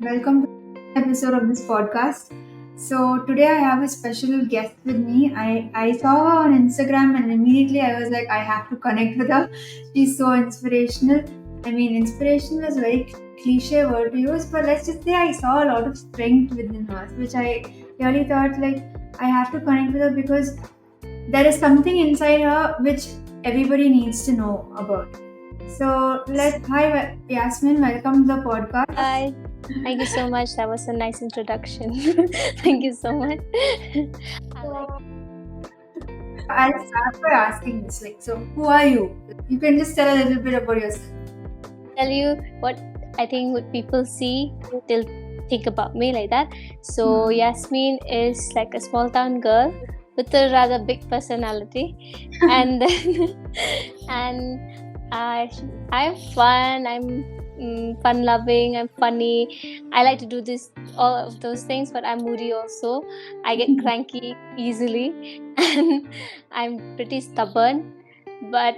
Welcome to the episode of this podcast. So today I have a special guest with me. I saw her on Instagram and immediately I was like, I have to connect with her. She's so inspirational. I mean, inspirational is a very cliche word to use, but let's just say I saw a lot of strength within her, which I really thought like I have to connect with her because there is something inside her which everybody needs to know about. So hi Yasmin, welcome to the podcast. Hi. Thank you so much. That was a nice introduction. Thank you so much. I like I'll start by asking this, so who are you? You can just tell a little bit about yourself. tell you what I think what people see, they'll think about me like that. So Yasmine is like a small town girl with a rather big personality, and and I'm fun. I'm fun loving. I'm funny. I like to do all of those things, but I'm moody also. I get cranky easily, and I'm pretty stubborn. But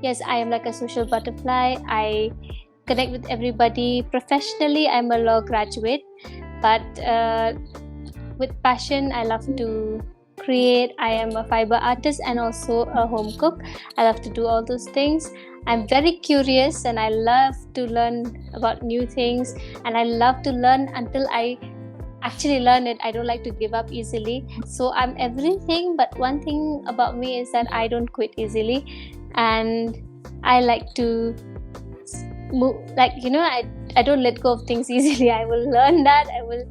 yes, I am like a social butterfly. I connect with everybody. Professionally, I'm a law graduate, but with passion, I love to create. I am a fiber artist and also a home cook. I love to do all those things. I'm very curious and I love to learn about new things, and I love to learn until I actually learn it. I don't like to give up easily. So I'm everything, but one thing about me is that I don't quit easily, and I like to move, I don't let go of things easily. I will learn that. I will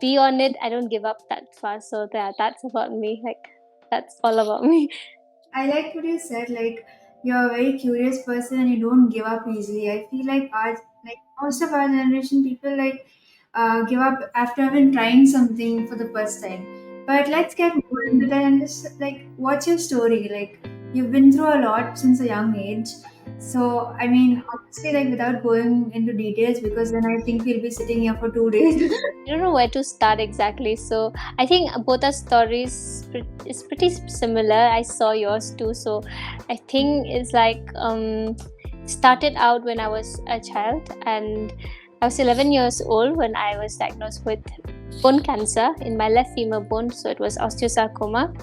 be on it. I don't give up that fast. So that's about me. That's all about me. I like what you said. You're a very curious person and you don't give up easily. I feel like most of our generation, people give up after having trying something for the first time. But let's get more into that and just what's your story? You've been through a lot since a young age. So I mean, obviously, without going into details, because then I think we'll be sitting here for 2 days. I don't know where to start exactly. So I think both our stories is pretty similar. I saw yours too. So I think it's started out when I was a child, and I was 11 years old when I was diagnosed with bone cancer in my left femur bone. So it was osteosarcoma,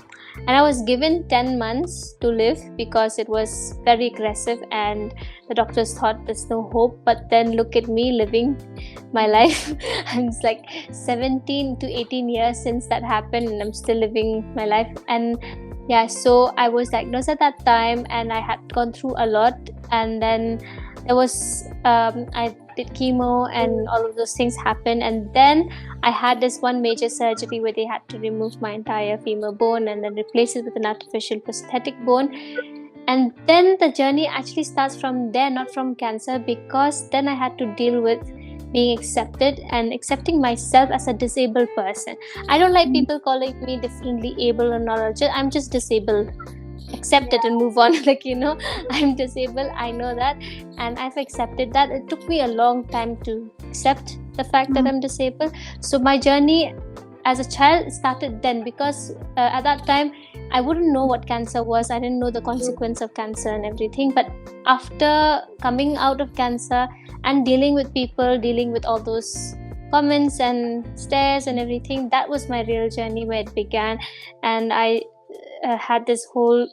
and I was given 10 months to live because it was very aggressive and the doctors thought there's no hope. But then look at me living my life. It's like 17 to 18 years since that happened, and I'm still living my life. And yeah, so I was diagnosed at that time, and I had gone through a lot. And then there was I did chemo and all of those things happened, and then I had this one major surgery where they had to remove my entire femur bone and then replace it with an artificial prosthetic bone. And then the journey actually starts from there, not from cancer, because then I had to deal with being accepted and accepting myself as a disabled person. I don't like people calling me differently able or knowledgeable. I'm just disabled. Accept it and move on. I'm disabled. I know that, and I've accepted that. It took me a long time to accept the fact that I'm disabled. So my journey as a child started then, because at that time I wouldn't know what cancer was. I didn't know the consequence of cancer and everything. But after coming out of cancer and dealing with people, dealing with all those comments and stares and everything, that was my real journey where it began. And I had this whole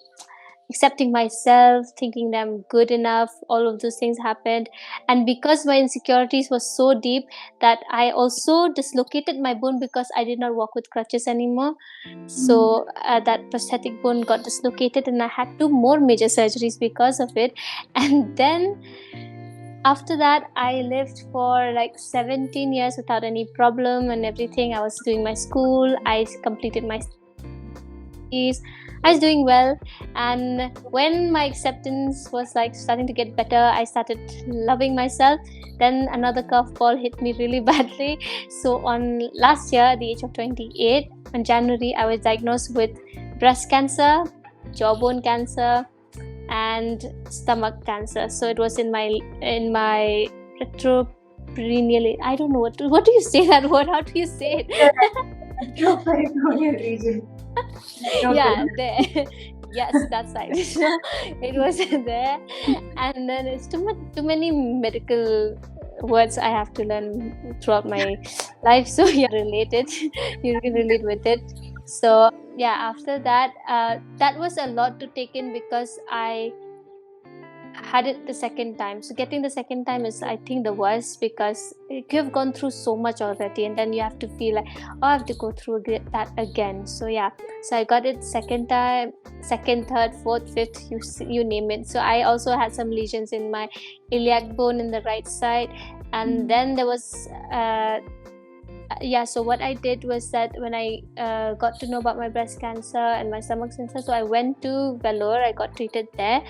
accepting myself, thinking that I'm good enough. All of those things happened, and because my insecurities were so deep that I also dislocated my bone because I did not walk with crutches anymore. So that prosthetic bone got dislocated, and I had 2 more major surgeries because of it. And then after that, I lived for 17 years without any problem and everything. I was doing my school. I completed my studies. I was doing well, and when my acceptance was starting to get better, I started loving myself. Then another curveball hit me really badly. So on last year, at the age of 28, in January, I was diagnosed with breast cancer, jawbone cancer, and stomach cancer. So it was in my retroperitoneal. I don't know what do you say that word? How do you say it? Retroperitoneal region. Yeah, there. Yes, that's right. It was there, and then it's too many medical words I have to learn throughout my life. So yeah, related, you can relate with it. So yeah, after that, that was a lot to take in because I had it the second time. So getting the second time is, I think, the worst because you have gone through so much already, and then you have to feel like, oh, I have to go through that again. So yeah, so I got it second time, second, third, fourth, fifth, you name it. So I also had some lesions in my iliac bone in the right side, and then there was so what I did was that when I got to know about my breast cancer and my stomach cancer, so I went to Vellore. I got treated there.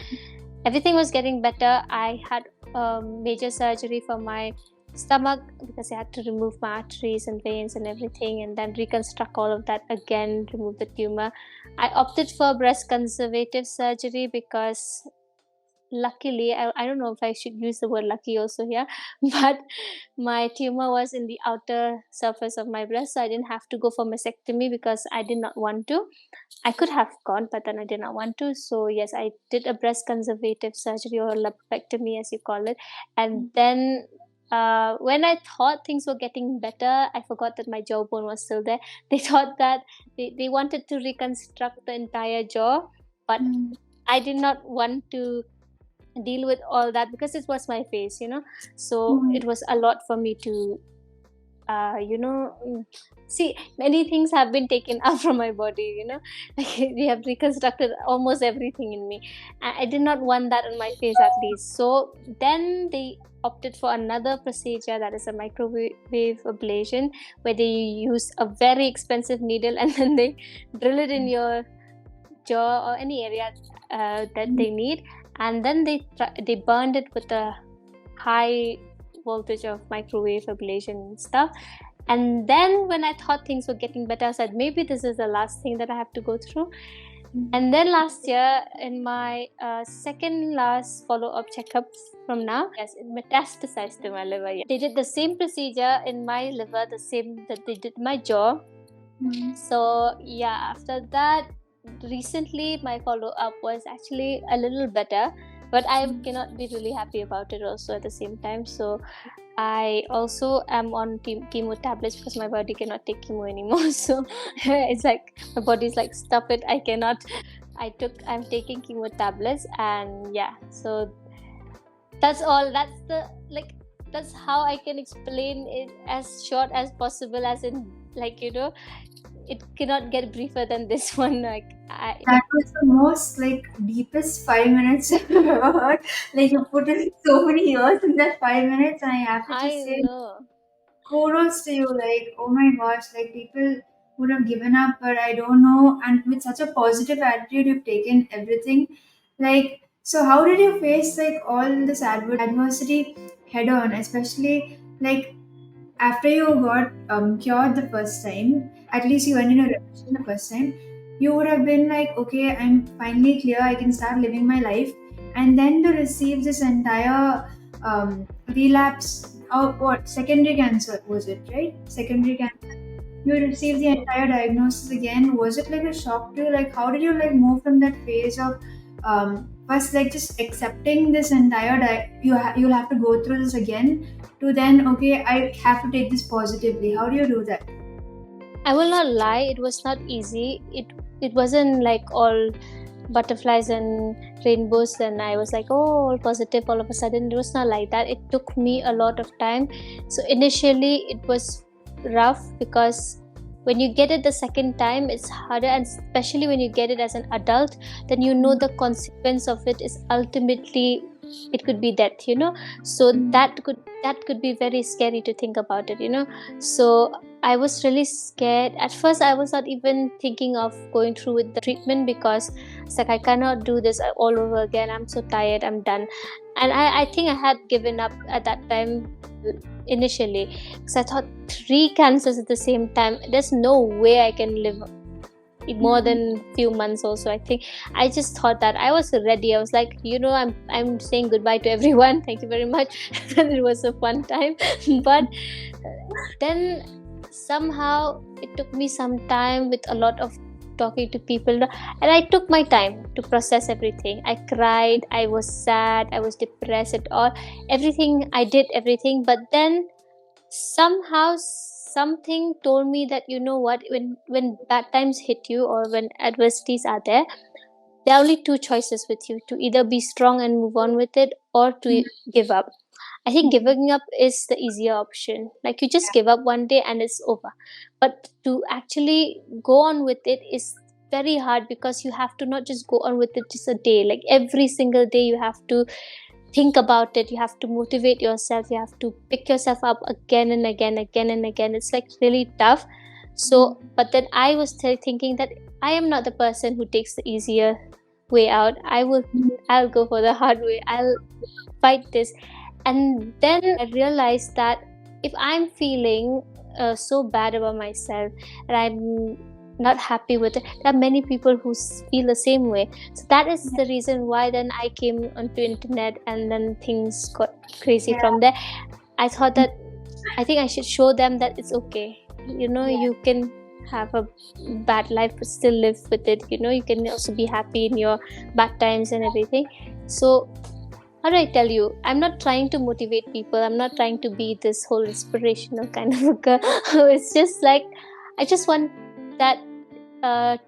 Everything was getting better. I had major surgery for my stomach because I had to remove my arteries and veins and everything, and then reconstruct all of that again, remove the tumor. I opted for breast conservative surgery because luckily, I don't know if I should use the word lucky also here, but my tumor was in the outer surface of my breast, so I didn't have to go for mastectomy because I did not want to. I could have gone, but then I did not want to. So yes, I did a breast conservative surgery, or lumpectomy as you call it. And then when I thought things were getting better, I forgot that my jawbone was still there. They thought that they wanted to reconstruct the entire jaw, but I did not want to deal with all that because it was my face, so it was a lot for me to see. Many things have been taken out from my body, like we have reconstructed almost everything in me. I did not want that on my face, at least. So then they opted for another procedure, that is a microwave ablation, where they use a very expensive needle and then they drill it in your jaw or any area that they need, and then they burned it with a high voltage of microwave ablation and stuff. And then when I thought things were getting better, I said, maybe this is the last thing that I have to go through. And then last year, in my second last follow-up checkup from now, yes, it metastasized to my liver. Yeah. They did the same procedure in my liver, the same that they did my jaw. So yeah, after that, recently my follow-up was actually a little better, but I cannot be really happy about it also at the same time. So I also am on chemo tablets because my body cannot take chemo anymore. So it's like my body's like, stop it, I cannot. I'm taking chemo tablets, and yeah, so that's all. That's how I can explain it as short as possible, as in, like, it cannot get briefer than this one. That was the most deepest 5 minutes I've ever heard. Like, you put in so many years in that 5 minutes, and I have to just I say know. kudos to you. Like, oh my gosh, like people would have given up, but I don't know. And with such a positive attitude, you've taken everything. Like, so how did you face all this adversity head on, especially after you got cured the first time, at least you went in a remission the first time, you would have been like, okay, I'm finally clear, I can start living my life. And then to receive this entire relapse, or what, secondary cancer was it, right? Secondary cancer. You received the entire diagnosis again. Was it like a shock to you? Like, how did you move from that phase of first just accepting this entire you'll have to go through this again, to then, okay, I have to take this positively. How do you do that? I will not lie, it was not easy. It wasn't like all butterflies and rainbows and I was like, oh, all positive all of a sudden. It was not like that. It took me a lot of time. So initially it was rough because when you get it the second time, it's harder, and especially when you get it as an adult, then you know the consequence of it is ultimately it could be death, so that could be very scary to think about it, so I was really scared. At first I was not even thinking of going through with the treatment because it's like, I cannot do this all over again, I'm so tired, I'm done. And I think I had given up at that time initially because I thought 3 cancers at the same time, there's no way I can live more than few months also. I think I just thought that I was ready. I was like, I'm saying goodbye to everyone, thank you very much. And it was a fun time. But then somehow it took me some time with a lot of talking to people, and I took my time to process everything. I cried, I was sad, I was depressed at all, everything. I did everything, but then somehow something told me that, you know what, when bad times hit you or when adversities are there are only two choices with you: to either be strong and move on with it, or to give up. I think giving up is the easier option. Like, you just give up one day and it's over. But to actually go on with it is very hard, because you have to not just go on with it just a day. Like, every single day you have to think about it, you have to motivate yourself, you have to pick yourself up again and again, again and again. It's like really tough. So, but then I was still thinking that I am not the person who takes the easier way out. I'll go for the hard way. I'll fight this. And then I realized that if I'm feeling so bad about myself and I'm not happy with it, there are many people who feel the same way. So that is the reason why then I came onto internet, and then things got crazy from there. I thought that I think I should show them that it's okay. You can have a bad life but still live with it. You can also be happy in your bad times and everything. So how do I tell you? I'm not trying to motivate people. I'm not trying to be this whole inspirational kind of a girl. It's just like, I just want that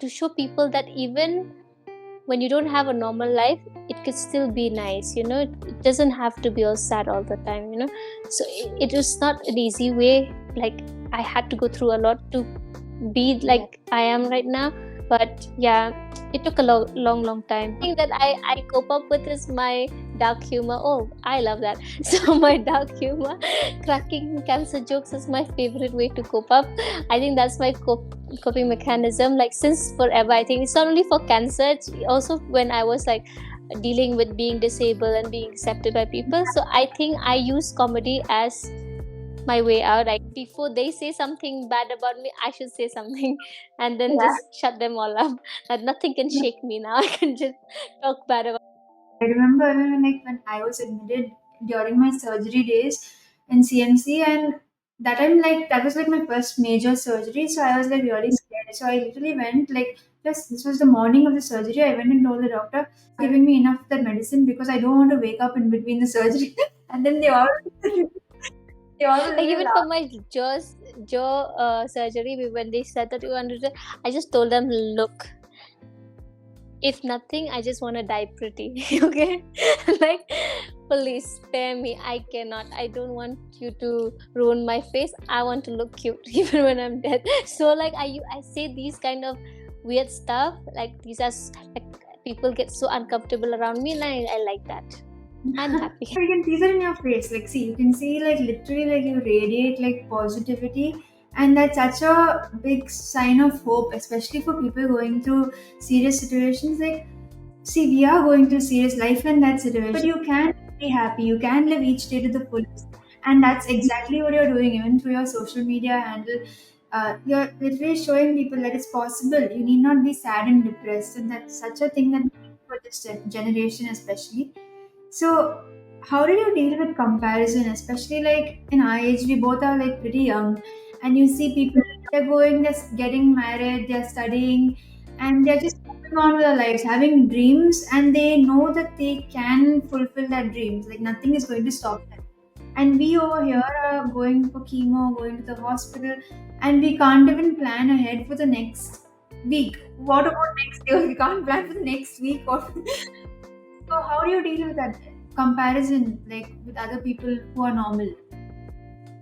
to show people that even when you don't have a normal life, it could still be nice. It doesn't have to be all sad all the time. So it was not an easy way. Like, I had to go through a lot to be like I am right now. But yeah, it took a long time. The thing that I cope up with is my dark humor. Oh, I love that. So my dark humor, cracking cancer jokes is my favorite way to cope up. I think that's my coping mechanism. Like, since forever, I think it's not only for cancer, it's also when I was like dealing with being disabled and being accepted by people. So I think I use comedy as my way out. Like, before they say something bad about me, I should say something and then just shut them all up. That nothing can shake me now. I can just talk bad about. I remember when I was admitted during my surgery days in CMC, and that time, like, that was like my first major surgery, so I was like really scared. So I literally went, like, just this was the morning of the surgery. I went and told the doctor, giving me enough of that medicine because I don't want to wake up in between the surgery. And then they all Like, really even for laughed. my jaw surgery, when they said that you wanted to, I just told them, look, if nothing, I just want to die pretty. Okay. Like, please spare me. I cannot. I don't want you to ruin my face. I want to look cute even when I'm dead. So like, I say these kind of weird stuff. Like, these are like, people get so uncomfortable around me, and I like that. I'm happy. You can see that in your face. Like, see, you can see, like, literally, like, you radiate, like, positivity. And that's such a big sign of hope, especially for people going through serious situations. Like, see, we are going through serious life in that situation, but you can be happy. You can live each day to the fullest. And that's exactly what you're doing, even through your social media handle. You're literally showing people that it's possible. You need not be sad and depressed. And that's such a thing that we need for this generation, especially. So, how did you deal with comparison, especially like in our age? We both are like pretty young, and you see people, they're getting married, they're studying, and they're just moving on with their lives, having dreams, and they know that they can fulfill their dreams. Like, nothing is going to stop them. And we over here are going for chemo, going to the hospital, and we can't even plan ahead for the next week. What about next year? We can't plan for the next week or so how do you deal with that comparison, like with other people who are normal?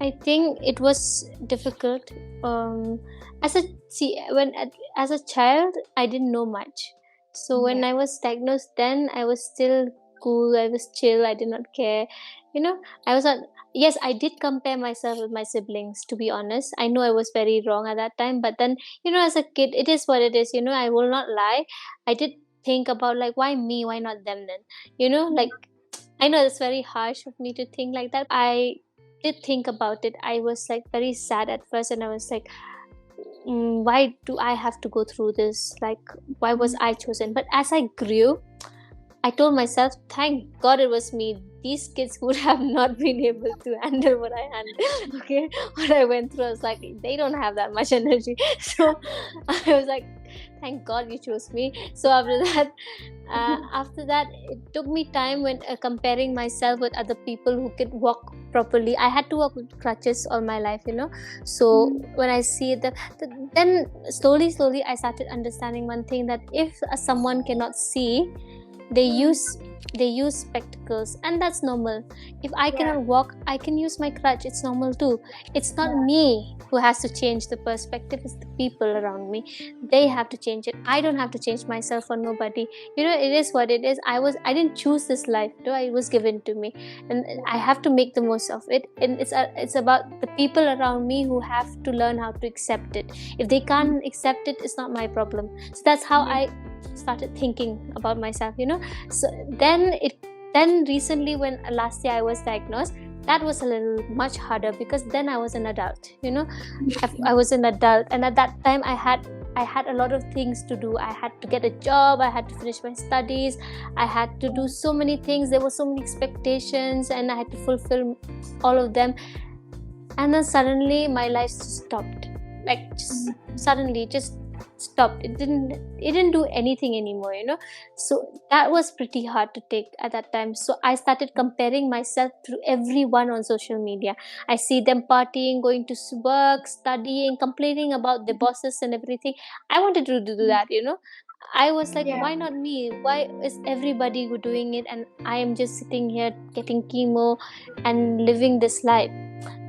I think it was difficult. As a see when as a child, I didn't know much. So when I was diagnosed, then I was still cool. I was chill. I did not care. I was not. Yes, I did compare myself with my siblings. To be honest, I know I was very wrong at that time. But then, as a kid, it is what it is. I will not lie. I did think about, like, why me? Why not them then? Like, I know it's very harsh of me to think like that. I did think about it. I was like very sad at first, and I was like, why do I have to go through this? Like, why was I chosen? But as I grew, I told myself, thank God it was me. These kids would have not been able to handle what I handled. Okay, what I went through, I was like, they don't have that much energy. So I was like, thank God you chose me. So after that, it took me time when comparing myself with other people who could walk properly. I had to walk with crutches all my life, you know. So when I see then slowly I started understanding one thing, that if someone cannot see, they use spectacles, and that's normal. If I Yeah. cannot walk, I can use my crutch. It's normal too. It's not me who has to change the perspective, it's the people around me. They have to change it. I don't have to change myself for nobody. You know, it is what it is. I didn't choose this life, though. It was given to me, and I have to make the most of it. And it's about the people around me who have to learn how to accept it. If they can't accept it, it's not my problem. So that's how I started thinking about myself, you know. So then recently, when last year I was diagnosed, that was a little much harder, because then I was an adult, you know. I was an adult, and at that time I had a lot of things to do. I had to get a job, I had to finish my studies, I had to do so many things. There were so many expectations, and I had to fulfill all of them. And then suddenly my life just stopped, like just suddenly just stopped. It didn't do anything anymore, you know. So that was pretty hard to take at that time. So I started comparing myself to everyone on social media. I see them partying, going to work, studying, complaining about their bosses and everything. I wanted to do that, you know. I was like, Yeah. why not me? Why is everybody doing it, and I am just sitting here getting chemo and living this life?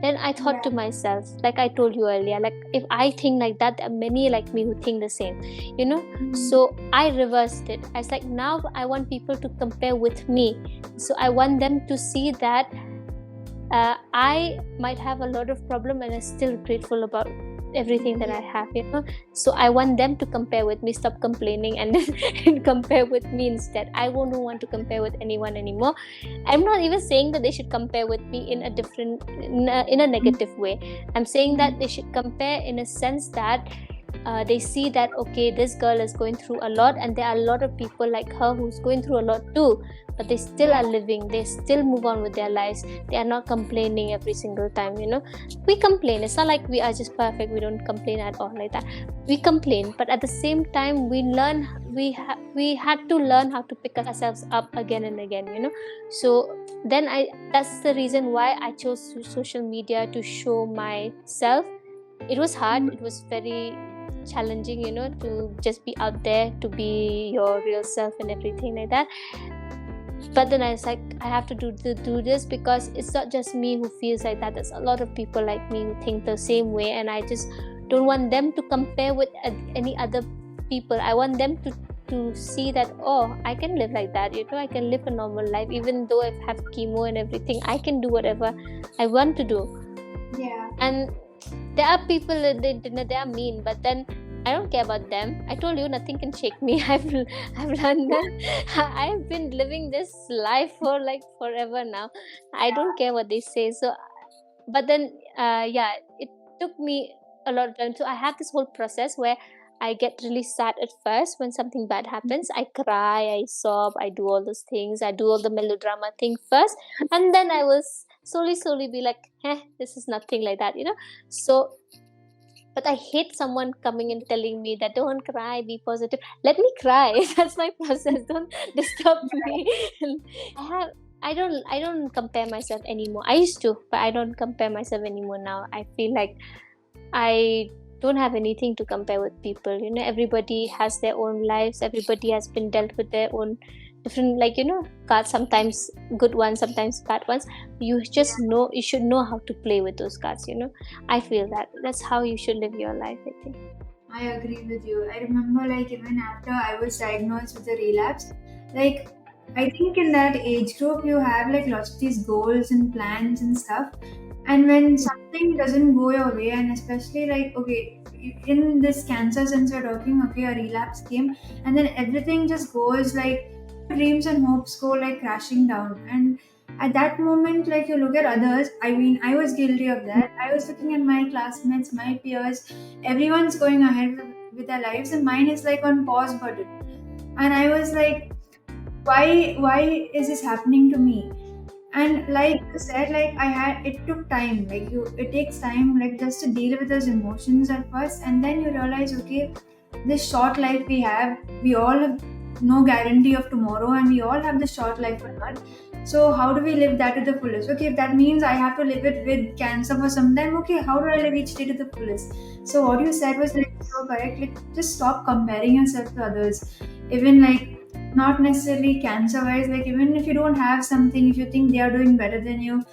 Then I thought to Yeah. myself, like I told you earlier, like if I think like that, there are many like me who think the same, you know. So I reversed it. I was like, now I want people to compare with me. So I want them to see that I might have a lot of problem, and I'm still grateful about everything that I have, you know. So I want them to compare with me, stop complaining, and then compare with me instead. I won't want to compare with anyone anymore. I'm not even saying that they should compare with me in a negative way. I'm saying that they should compare in a sense that they see that, okay, this girl is going through a lot, and there are a lot of people like her who's going through a lot too, but they still are living, they still move on with their lives. They are not complaining every single time, you know. We complain, it's not like we are just perfect, we don't complain at all like that. We complain, but at the same time we had to learn how to pick ourselves up again and again, you know. So then that's the reason why I chose social media to show myself. It was hard, it was very challenging, you know, to just be out there, to be your real self and everything like that. But then I was like, I have to do this, because it's not just me who feels like that. There's a lot of people like me who think the same way, and I just don't want them to compare with any other people. I want them to see that, oh, I can live like that, you know. I can live a normal life, even though I have chemo and everything. I can do whatever I want to do. Yeah. And there are people that they are mean, but then I don't care about them. I told you, nothing can shake me. I've learned that. I've been living this life for like forever now. I don't care what they say. So, but then yeah, it took me a lot of time. So I have this whole process where I get really sad at first when something bad happens. I cry, I sob, I do all those things. I do all the melodrama thing first, and then I will slowly be like, this is nothing like that, you know. So, but I hate someone coming and telling me that don't cry, be positive. Let me cry. That's my process. Don't disturb me. I don't compare myself anymore. I used to, but I don't compare myself anymore now. I feel like I don't have anything to compare with people. You know, everybody has their own lives. Everybody has been dealt with their own different, like, you know, cards. Sometimes good ones, sometimes bad ones. You just know, you should know how to play with those cards. You know, I feel that's how you should live your life, I think. I agree with you. I remember, like, even after I was diagnosed with a relapse, like, I think in that age group, you have like lots of these goals and plans and stuff. And when something doesn't go your way, and especially like, okay, in this cancer, since we're talking, okay, a relapse came, and then everything just goes like, dreams and hopes go like crashing down. And at that moment, like, you look at others. I mean, I was guilty of that. I was looking at my classmates, my peers, everyone's going ahead with their lives, and mine is like on pause button. And I was like, why is this happening to me? And like you said, like, it took time. Like, it takes time, like, just to deal with those emotions at first, and then you realize, okay, this short life we have, we all have no guarantee of tomorrow, and we all have the short life on earth. So how do we live that to the fullest? Okay, if that means I have to live it with cancer for some time, okay, how do I live each day to the fullest? So what you said was like so correct. Like, just stop comparing yourself to others. Even like, not necessarily cancer wise, like even if you don't have something, if you think they are doing better than you,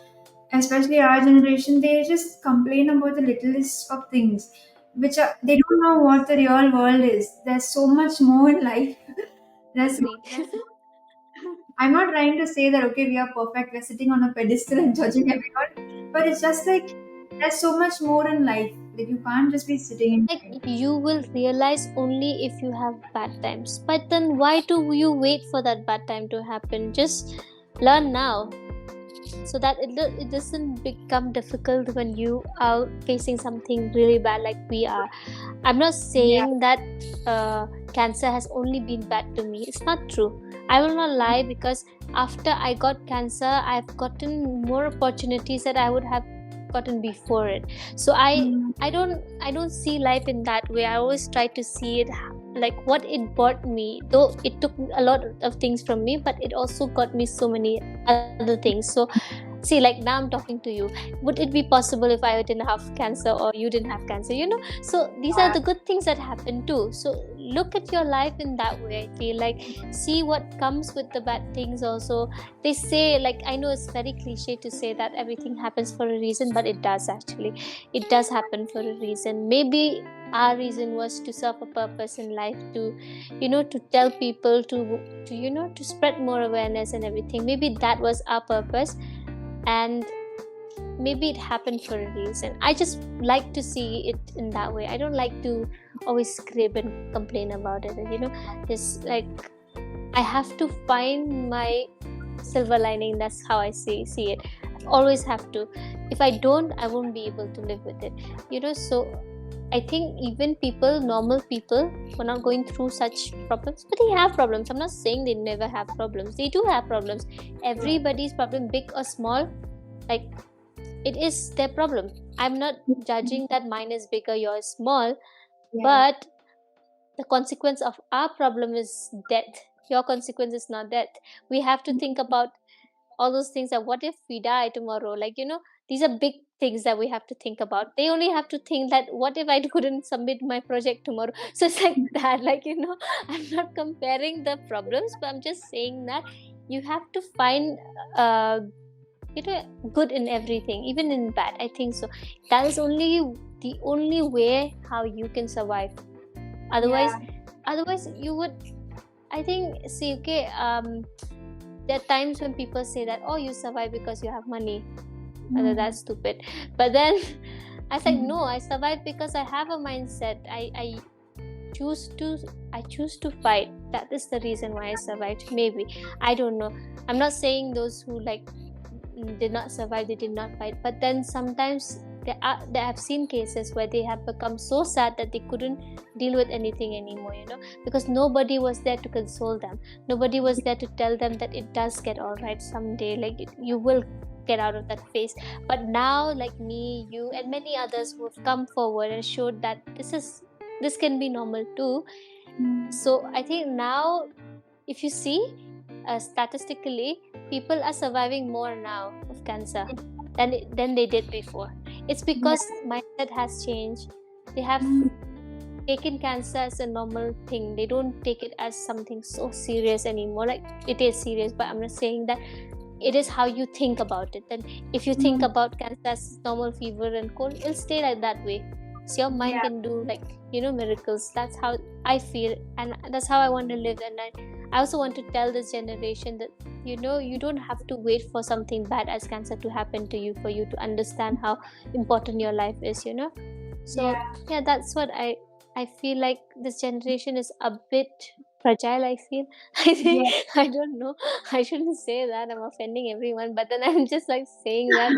especially our generation, they just complain about the littlest of things, which are, they don't know what the real world is. There's so much more in life. There's so Agreed. much more. I'm not trying to say that okay, we are perfect, we're sitting on a pedestal and judging everyone, but it's just like there's so much more in life. Like you can't just be sitting in Like bed. you will realize only if you have bad times. But then why do you wait for that bad time to happen? Just learn now so that it doesn't become difficult when you are facing something really bad like we are. I'm not Yeah. saying that cancer has only been bad to me. It's not true. I will not lie, because after I got cancer, I've gotten more opportunities that I would have gotten before it. So Mm. I don't see life in that way. I always try to see it like what it brought me. Though it took a lot of things from me, but it also got me so many other things. So see, like now I'm talking to you. Would it be possible if I didn't have cancer or you didn't have cancer? So these are Yeah. the good things that happen too. So look at your life in that way. I feel like, see what comes with the bad things also. They say, like, I know it's very cliche to say that everything happens for a reason, but it does actually. It does happen for a reason. Maybe our reason was to serve a purpose in life, to tell people, to spread more awareness and everything. Maybe that was our purpose, and maybe it happened for a reason. I just like to see it in that way. I don't like to always scrape and complain about it. It's like I have to find my silver lining. That's how I see it. I always have to. If I don't, I won't be able to live with it. So I think even people, normal people, who are not going through such problems, but they have problems. I'm not saying they never have problems. They do have problems. Everybody's problem, big or small, like, it is their problem. I'm not judging that mine is bigger, yours is small, Yeah. but the consequence of our problem is death. Your consequence is not death. We have to think about all those things, that what if we die tomorrow? These are big things that we have to think about. They only have to think that what if I couldn't submit my project tomorrow. So it's like that, I'm not comparing the problems, but I'm just saying that you have to find uh, good in everything, even in bad. I think so. That is only the only way how you can survive. otherwise Yeah. otherwise you would, I think, see, okay, there are times when people say that, oh, you survive because you have money. Mm. That's stupid. But then I was like, Mm. no, I survive because I have a mindset. I choose to fight. That is the reason why I survived. Maybe, I don't know. I'm not saying those who did not survive, they did not fight. But then sometimes they have seen cases where they have become so sad that they couldn't deal with anything anymore, because nobody was there to console them. Nobody was there to tell them that it does get all right someday, like you will get out of that phase. But now, like me, you, and many others who have come forward and showed that this can be normal too. Mm. So I think now, if you see, statistically, people are surviving more now of cancer than they did before. It's Yeah. because mindset has changed. They have Mm. taken cancer as a normal thing. They don't take it as something so serious anymore. Like, it is serious, but I'm not saying that. It is how you think about it. Then if you think Mm. about cancer as normal fever and cold, it'll stay like that way. So your mind Yeah. can do, like, miracles. That's how I feel, and that's how I want to live. And I also want to tell this generation that you don't have to wait for something bad as cancer to happen to you for you to understand how important your life is. So Yeah. yeah, that's what I feel like. This generation is a bit fragile, I feel. I think, Yeah. I don't know, I shouldn't say that, I'm offending everyone, but then I'm just like saying that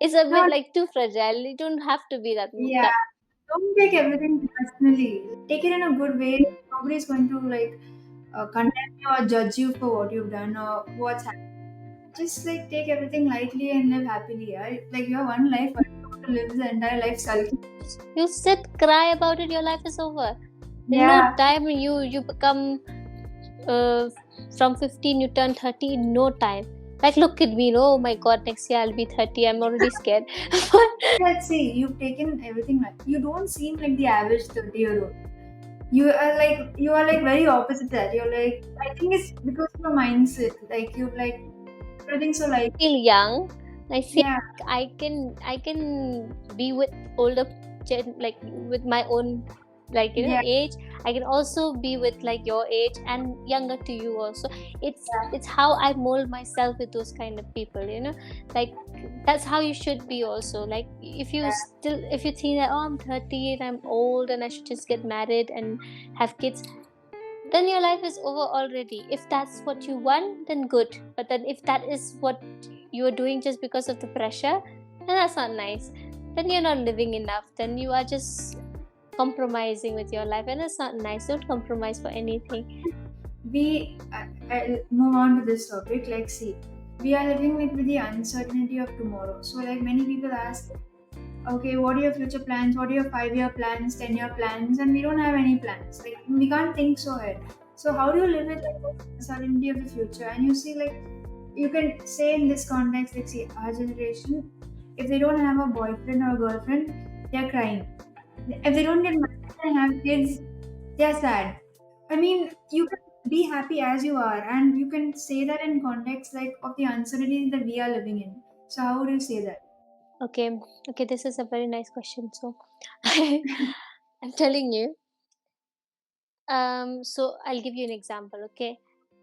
it's a bit No. like too fragile. You don't have to be that Yeah. that Don't take everything personally. Take it in a good way. Nobody's going to like condemn you or judge you for what you've done or what's happened. Just like take everything lightly and live happily. Yeah? Like you have one life. Why do you want to live the entire life sulking? you sit, cry about it, your life is over. In no Yeah, time you become uh, from 15 you turn 30 in no time. Like, look at me, oh my god, next year I'll be 30, I'm already scared. let's see, you've taken everything like you don't seem like the average 30-year-old. You are like very opposite that. You're like, I think it's because of your mindset. Like you like everything so like Feel young. I feel yeah, like I can be with older like with my own, like, yeah, age. I can also be with like your age and younger to you also. It's how I mold myself with those kind of people. Like, that's how you should be also. Like, if you think that, oh, I'm 30 and I'm old and I should just get married and have kids, then your life is over already. If that's what you want, then good. But then if that is what you are doing just because of the pressure, then that's not nice. Then you're not living enough. Then you are just compromising with your life, and it's not nice. Don't compromise for anything. I'll move on to this topic. Like, see, we are living like with the uncertainty of tomorrow. So, like, many people ask, okay, what are your future plans? What are your 5-year plans, 10-year plans? And we don't have any plans. Like, we can't think so ahead. So, how do you live with like the uncertainty of the future? And you see, like, you can say in this context, like, see, our generation, if they don't have a boyfriend or a girlfriend, they're crying. If they don't get married and have kids, they're sad. I mean, you can be happy as you are, and you can say that in context like of the uncertainty that we are living in. So how would you say that? Okay, okay, this is a very nice question. So, I'm telling you. So I'll give you an example. Okay,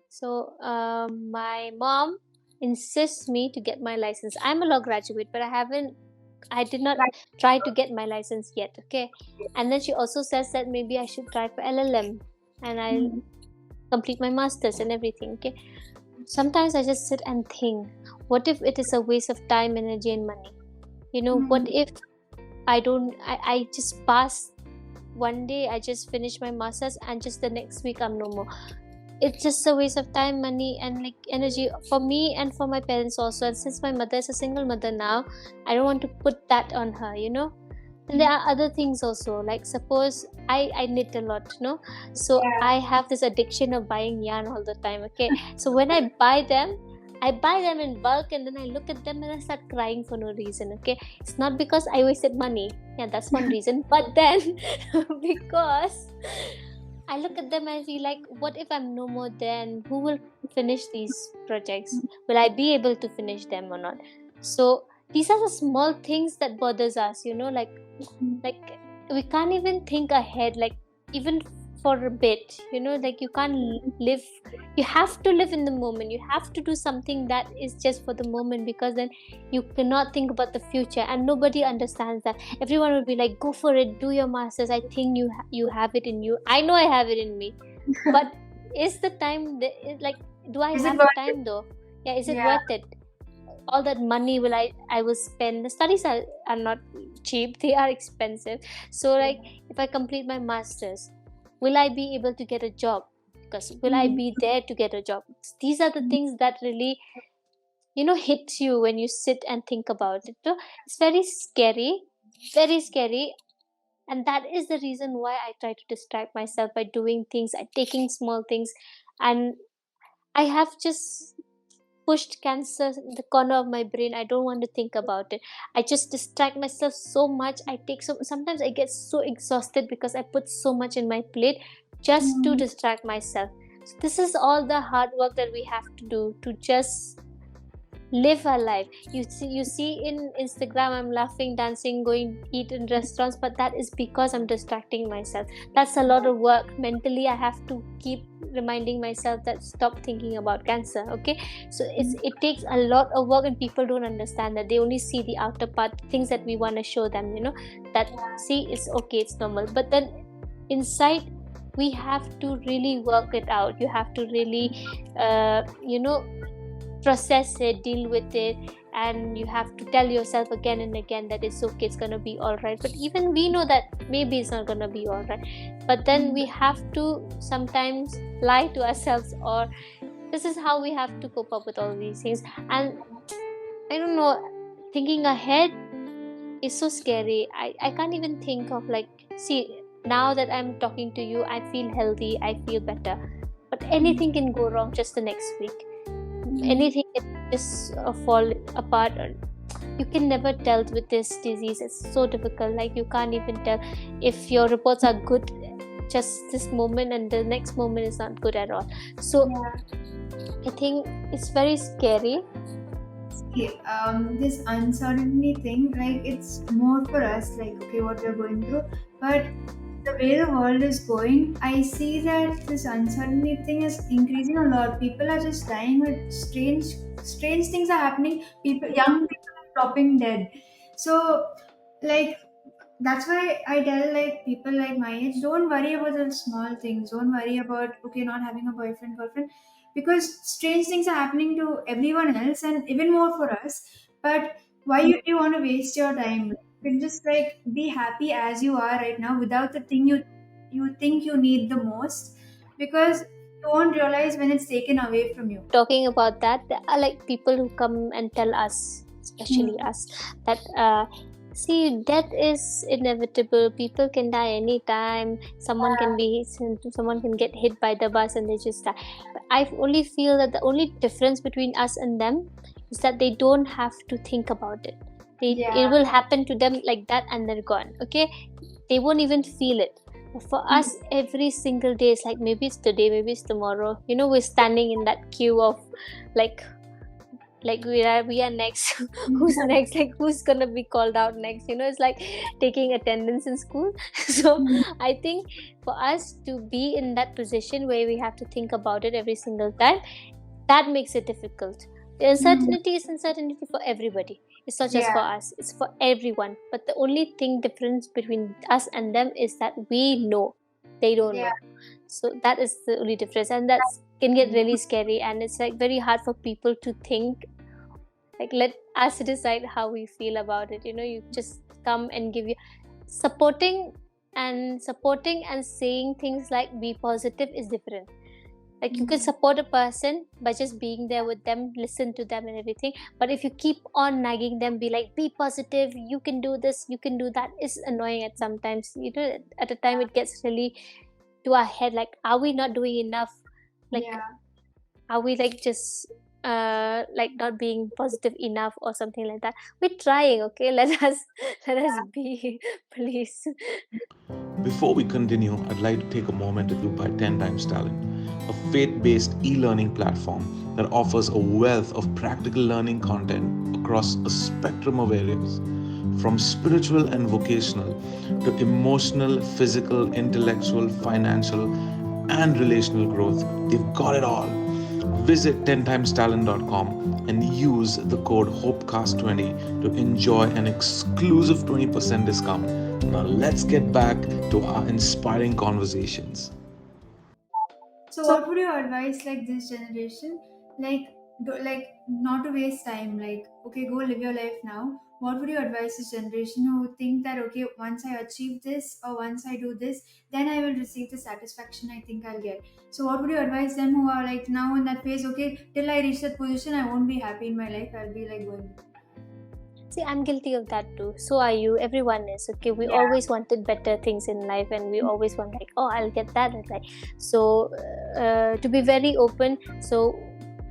so my mom insists me to get my license. I'm a law graduate, but I did not Right. try to get my license yet. Okay, and then she also says that maybe I should try for LLM, and I'll Mhm. complete my masters and everything. Okay, sometimes I just sit and think, what if it is a waste of time, energy, and money? What Mhm. if I just pass one day, I just finish my masters, and just the next week I'm no more. It's just a waste of time, money, and like energy for me and for my parents also. And since my mother is a single mother now, I don't want to put that on her. And there are other things also, like suppose I knit a lot, so Yeah. I have this addiction of buying yarn all the time. Okay, so when I buy them in bulk, and then I look at them and I start crying for no reason. Okay, it's not because I wasted money. Yeah, that's one reason. But then, because I look at them and feel like, what if I'm no more? Then who will finish these projects? Will I be able to finish them or not? So these are the small things that bothers us. Like we can't even think ahead, like even for a bit. Like you can't live. You have to live in the moment. You have to do something that is just for the moment, because then you cannot think about the future, and nobody understands that. Everyone will be like, go for it, do your masters. I think you have it in you. I know I have it in me, but is the time like, do I Is it have the worth it? time though? Yeah, is it Yeah. worth it? All that money will I will spend. The studies are not cheap, they are expensive. So, like, if I complete my masters, will I be able to get a job? Because will I Mhm. be there to get a job? These are the things that really hit you when you sit and think about it. So it's very scary, very scary. And that is the reason why I try to distract myself by doing things, taking small things. And I have just pushed cancer in the corner of my brain. I don't want to think about it. I just distract myself so much. Sometimes I get so exhausted because I put so much in my plate just to Mhm. distract myself. So this is all the hard work that we have to do to just live our life. You see in Instagram, I'm laughing, dancing, going eat in restaurants, but that is because I'm distracting myself. That's a lot of work. Mentally, I have to keep reminding myself that stop thinking about cancer. Okay, so it takes a lot of work, and people don't understand that. They only see the outer part, things that we want to show them, that, see, it's okay, it's normal. But then inside, we have to really work it out. You have to really uh, you know process it, deal with it, and you have to tell yourself again and again that it's okay, it's gonna be all right. But even we know that maybe it's not gonna be all right. But then we have to sometimes lie to ourselves, or this is how we have to cope up with all these things. And I don't know, thinking ahead is so scary. I can't even think of, like, see, Now that I'm talking to you, I feel healthy, I feel better. But anything can go wrong just the next week. Anything can just fall apart. You can never tell with this disease. It's so difficult. Like, you can't even tell if your reports are good just this moment and the next moment is not good at all. So I think it's very scary. This uncertainty thing, like, it's more for us, like, okay, what we're going through. But the way the world is going, I see that this uncertainty thing is increasing a lot. People are just dying with strange things are happening. Young people are dropping dead. So, like, that's why I tell, like, people like my age, don't worry about the small things. Don't worry about, okay, not having a boyfriend, girlfriend, because strange things are happening to everyone else and even more for us. But why do you want to waste your time? You can just, like, be happy as you are right now without the thing you think you need the most, because you won't realize when it's taken away from you. Talking about that, there are like people who come and tell us, especially us, that see, death is inevitable. People can die anytime. Someone can get hit by the bus and they just die. But I only feel that the only difference between us and them is that they don't have to think about it. It will happen to them like that and they're gone. Okay, they won't even feel it. But for us, every single day is like, maybe it's today, maybe it's tomorrow. You know, we're standing in that queue of like we are next. Who's next? Like, who's gonna be called out next? You know, it's like taking attendance in school. So I think for us to be in that position where we have to think about it every single time, that makes it difficult. The uncertainty is uncertainty for everybody. It's not just for us, it's for everyone. But the only thing difference between us and them is that we know, they don't know. So that is the only difference, and that can get really scary, and it's like very hard for people to think, like, let us decide how we feel about it. You know, you just come and give you supporting and saying things like be positive is different. Like, you can support a person by just being there with them, listen to them and everything. But if you keep on nagging them, be like, be positive, you can do this, you can do that, it's annoying at sometimes. You know, at the time it gets really to our head, like, are we not doing enough? Like, are we like just like not being positive enough or something like that? We're trying, okay? Let us be, please. Before we continue, I'd like to take a moment to by 10 times talent, a faith-based e-learning platform that offers a wealth of practical learning content across a spectrum of areas, from spiritual and vocational to emotional, physical, intellectual, financial, and relational growth. They've got it all. Visit 10timestalent.com and use the code HOPECAST20 to enjoy an exclusive 20% discount. Now let's get back to our inspiring conversations. So, what would you advise, like, this generation, like, not to waste time? Like, okay, go live your life now. What would you advise this generation who think that, okay, once I achieve this or once I do this, then I will receive the satisfaction I think I'll get? So, what would you advise them who are like now in that phase? Okay, till I reach that position, I won't be happy in my life. I'll be like going. See, I'm guilty of that too. So are you. Everyone is. Okay, we always wanted better things in life, and we always want, like, oh, I'll get that. Like, so to be very open, so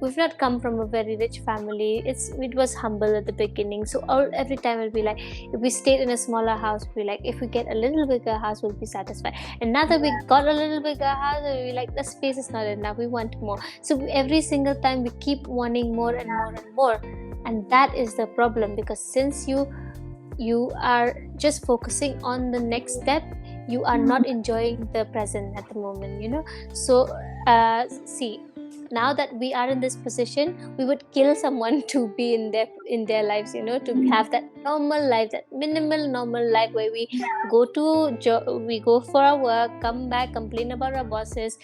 we've not come from a very rich family. It was humble at the beginning. So every time we'll be like, if we stayed in a smaller house, we'll be like, if we get a little bigger house, we'll be satisfied. And now that we got a little bigger house, we'll be like, the space is not enough. We want more. So every single time we keep wanting more and more and more. And that is the problem, because since you are just focusing on the next step, you are not enjoying the present at the moment, you know. So see, now that we are in this position, we would kill someone to be in their lives, you know, to have that normal life, that minimal normal life where we we go for our work, come back, complain about our bosses,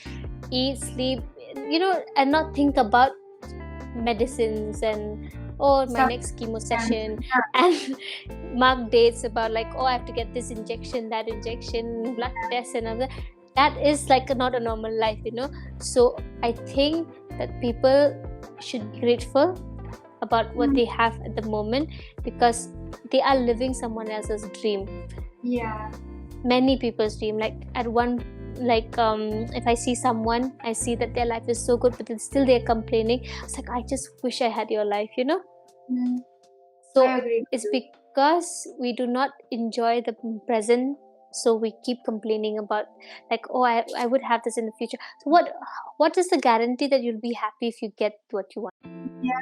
eat, sleep, you know, and not think about medicines and my next chemo session and mark dates about, like, I have to get this injection, that injection, blood test and all that. That is like not a normal life, you know. So I think that people should be grateful about what they have at the moment, because they are living someone else's dream. many people's dream. Like at one, like if I see someone, I see that their life is so good, but then still they're complaining. It's like, I just wish I had your life, you know. Mm. So I agree. it's because we do not enjoy the present, so we keep complaining about, like, oh, I would have this in the future. So what is the guarantee that you'll be happy if you get what you want? Yeah,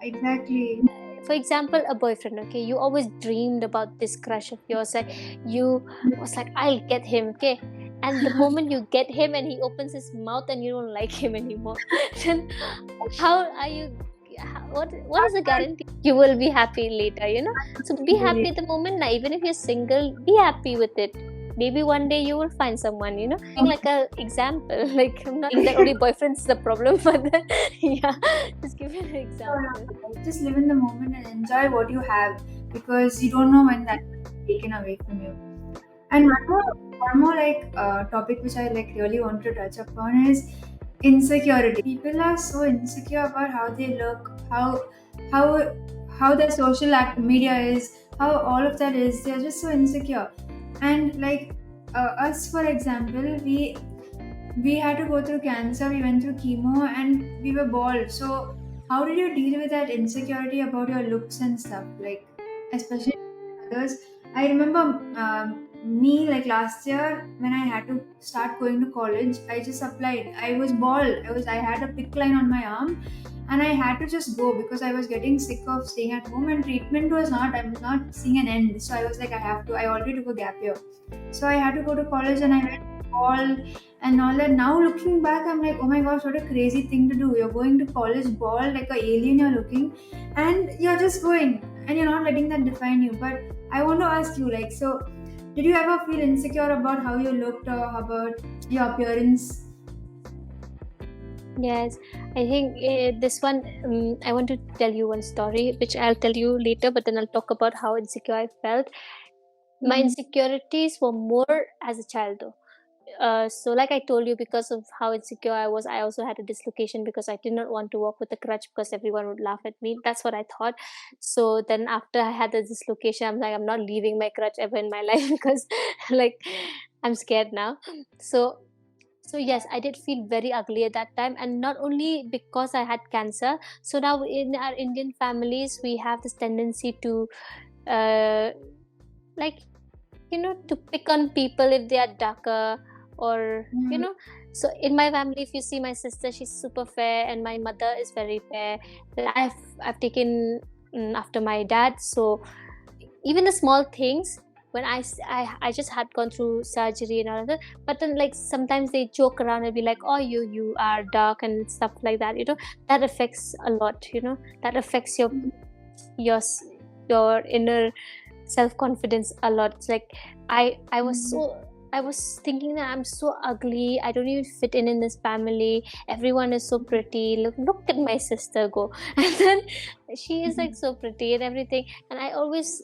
exactly. For example, a boyfriend, okay, you always dreamed about this crush of yours, like you was like, I'll get him, okay, and the moment you get him and he opens his mouth and you don't like him anymore, then how are you, what is the guarantee you will be happy later, you know? So be happy at the moment. Now, even if you're single, be happy with it. Maybe one day you will find someone, you know. Like a example, like I'm not saying that only boyfriend's the problem, but then, yeah, just give you an example. Just live in the moment and enjoy what you have, because you don't know when that will be taken away from you. And one more like topic which I like really want to touch upon is insecurity. People are so insecure about how they look, how how their social media is, how all of that is. They're just so insecure. And like us, for example, we had to go through cancer, we went through chemo, and we were bald. So how did you deal with that insecurity about your looks and stuff, like especially others? I remember me, like last year when I had to start going to college, I just applied. I was bald. I had a pick line on my arm, and I had to just go because I was getting sick of staying at home, and treatment was not. I was not seeing an end. So I was like, I have to. I already took a gap year, so I had to go to college, and I went bald and all that. Now looking back, I'm like, oh my gosh, what a crazy thing to do. You're going to college bald like a alien. You're looking, and you're just going, and you're not letting that define you. But I want to ask you, like, so did you ever feel insecure about how you looked or about your appearance? Yes, I think this one, I want to tell you one story, which I'll tell you later, but then I'll talk about how insecure I felt. My insecurities were more as a child, though. So like I told you, because of how insecure I was, I also had a dislocation because I did not want to walk with a crutch because everyone would laugh at me. That's what I thought. So then after I had the dislocation, I'm like, I'm not leaving my crutch ever in my life because like I'm scared now. So yes, I did feel very ugly at that time, and not only because I had cancer. So now in our Indian families, we have this tendency to uh, like, you know, to pick on people if they are darker, or you know. So in my family, if you see my sister, she's super fair, and my mother is very fair. I've taken after my dad. So even the small things, when I just had gone through surgery and all of that, but then like sometimes they joke around and be like, oh, you are dark and stuff like that, you know. That affects a lot, you know. That affects your your inner self-confidence a lot. It's like I was thinking that I'm so ugly, I don't even fit in this family, everyone is so pretty, look at my sister go, and then she is like so pretty and everything, and I always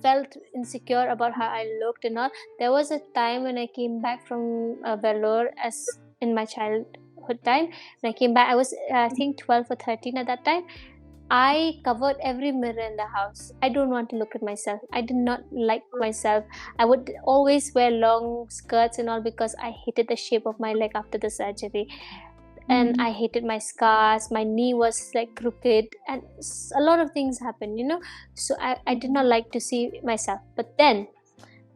felt insecure about how I looked and all. There was a time when I came back from Vellore, as in my childhood time. When I came back, I was I think 12 or 13 at that time. I covered every mirror in the house. I don't want to look at myself. I did not like myself. I would always wear long skirts and all because I hated the shape of my leg after the surgery. And I hated my scars. My knee was like crooked, and a lot of things happened, you know. So I did not like to see myself. But then,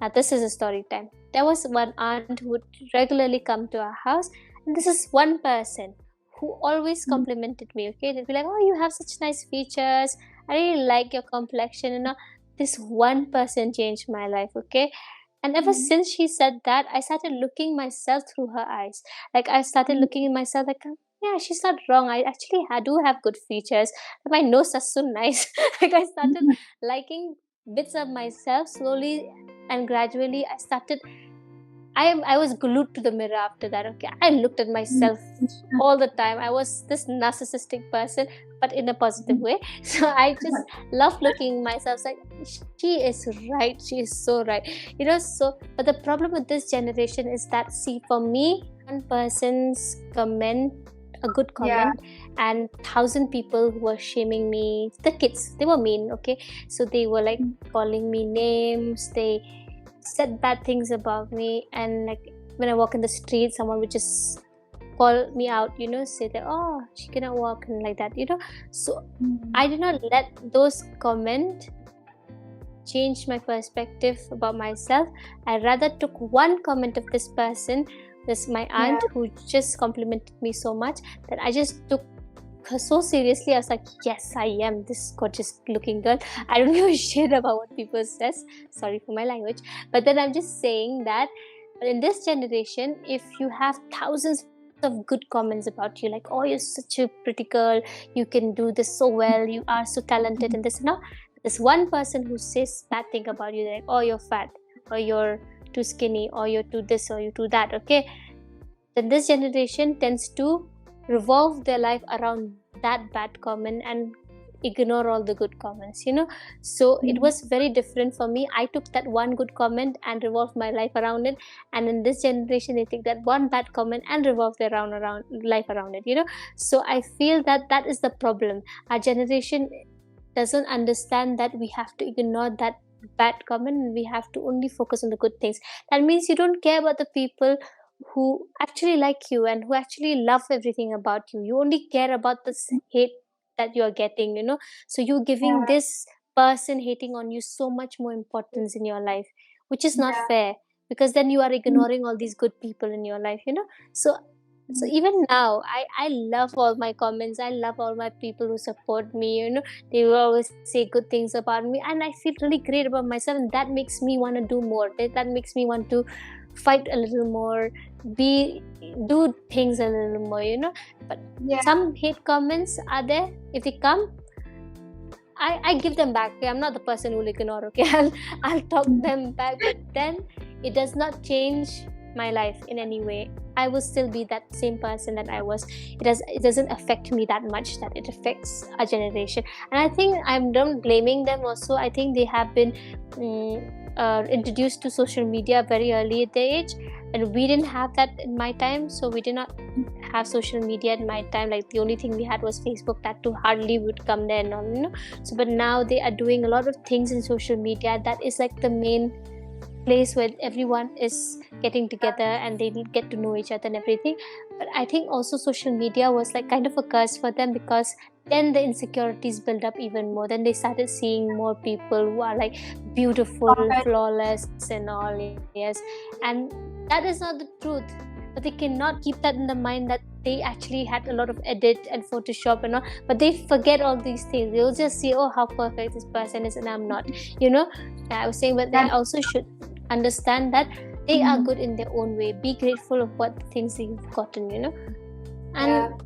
now this is a story time. There was one aunt who would regularly come to our house, and this is one person who always complimented me. Okay, they'd be like, oh, you have such nice features, I really like your complexion, you know. This one person changed my life. Okay, and ever since she said that, I started looking myself through her eyes. Like I started looking in myself like, yeah, she's not wrong, I actually do have good features, my nose is so nice. Like I started liking bits of myself. Slowly and gradually I started, I was glued to the mirror after that. Okay, I looked at myself all the time. I was this narcissistic person, but in a positive way. So I just love looking at myself. It's like, she is right. She is so right. You know. So, but the problem with this generation is that, see, for me, one person's comment, a good comment, and 1,000 people who were shaming me. The kids, they were mean. Okay, so they were like calling me names. said bad things about me, and like when I walk in the street, someone would just call me out, say that, oh, she cannot walk, and like that, so I did not let those comment change my perspective about myself. I rather took one comment of this person, this my aunt, who just complimented me so much, that I just took her so seriously. I was like, yes, I am this gorgeous looking girl. I don't give a shit about what people says. Sorry for my language. But then I'm just saying that in this generation, if you have thousands of good comments about you, like, oh, you're such a pretty girl, you can do this so well, you are so talented, and this and all, there's one person who says bad thing about you, like, oh, you're fat, or you're too skinny, or you're too this, or you're too that, okay? Then this generation tends to revolve their life around that bad comment and ignore all the good comments, so it was very different for me. I took that one good comment and revolved my life around it, and in this generation they take that one bad comment and revolve their life around it, so I feel that is the problem. Our generation doesn't understand that we have to ignore that bad comment, and we have to only focus on the good things. That means you don't care about the people who actually like you and who actually love everything about you. You only care about this hate that you're getting, so you're giving this person hating on you so much more importance in your life, which is not fair, because then you are ignoring all these good people in your life, so even now, I love all my comments. I love all my people who support me. They will always say good things about me, and I feel really great about myself, and that makes me want to do more. That makes me want to fight a little more, do things a little more. But some hate comments are there. If they come, I give them back. Okay? I'm not the person who will ignore. Okay, I'll talk them back, but then it does not change my life in any way. I will still be that same person that I was. It doesn't affect me that much that it affects a generation. And I think I'm done blaming them also. I think they have been introduced to social media very early at their age, and we didn't have that in my time. So we did not have social media in my time. Like the only thing we had was Facebook, that too hardly would come there and all, so but now they are doing a lot of things in social media. That is like the main place where everyone is getting together and they get to know each other and everything. But I think also social media was like kind of a curse for them, because then the insecurities build up even more. Then they started seeing more people who are like beautiful, flawless and all. Yes, and that is not the truth. But they cannot keep that in the mind that they actually had a lot of edit and Photoshop and all, but they forget all these things. They'll just say, oh, how perfect this person is, and I'm not, I was saying, but they also should understand that they are good in their own way. Be grateful of what things you've gotten, and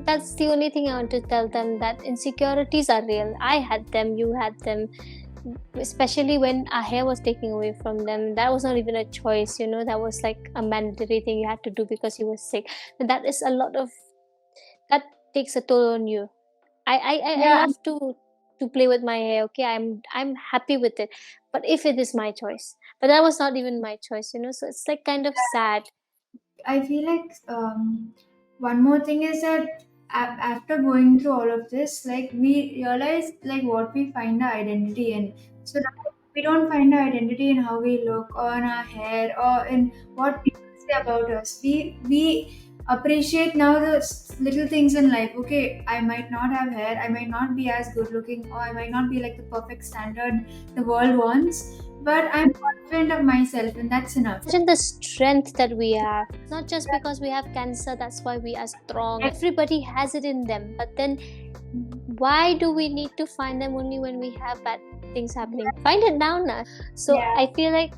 that's the only thing I want to tell them, that insecurities are real. I had them, you had them, especially when our hair was taken away from them. That was not even a choice, that was like a mandatory thing you had to do because you were sick. And that is a lot of, that takes a toll on you. I love to play with my hair, okay, I'm happy with it, but if it is my choice, but that was not even my choice, so it's like kind of sad. I feel like one more thing is that after going through all of this, like we realize like what we find our identity in. So now we don't find our identity in how we look or in our hair or in what people say about us. We appreciate now the little things in life. Okay, I might not have hair, I might not be as good looking, or I might not be like the perfect standard the world wants, but I'm confident of myself, and that's enough. Imagine the strength that we have. Not just because we have cancer, that's why we are strong. Everybody has it in them. But then, why do we need to find them only when we have bad things happening? Find it now, na. So I feel like